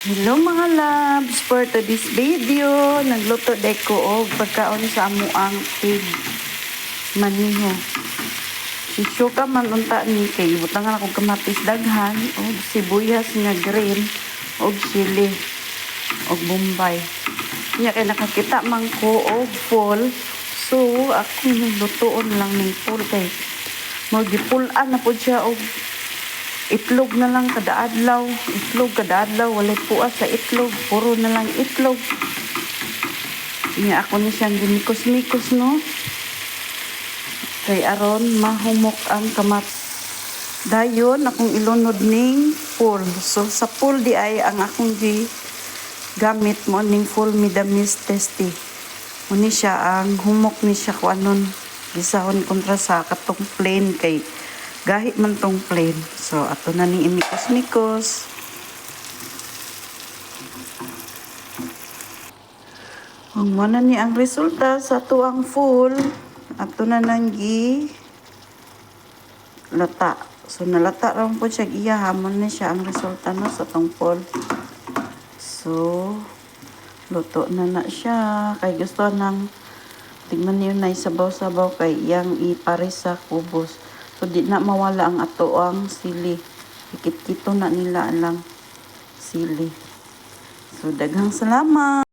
Hello mga loves, for today's video, nagluto day ko og pagkaon sa amo ang pig maniho. Isuka man unta ni kay butangan ako kamatis daghan og sibuyas nga green og chili og bombay. Nya kay nakakita man ko og full, so ako lutoon lang ning full kay mo gipulan na pud siya og itlog na lang kada adlaw. Itlog kada adlaw. Walay puas sa itlog. Puro na lang itlog. Niya ako ni siyang ginikos-mikos, no? Kay aron mahumok ang kamat. Dayon, akong ilunod ning full. So, sa full di ay ang akong gamit mo ning full midamis tasty. Muni siya, ang humok ni siya kung anon. Gisahon kontra sa katong plain kay gahit man tong plain. So, ato na ni imikos-mikos. Ang mana ni ang resulta sa tuang full. Ato na nang lata. So, nalata rin po siya. Iyahamon na siya ang resulta no, sa tong full. So, luto na siya. Kay gusto nang tignan niyo na isabaw-sabaw kay iyang ipares sa kubos. So, di na mawala ang ato ang sili. Ikit-kito na nila lang sili. So, daghang salamat.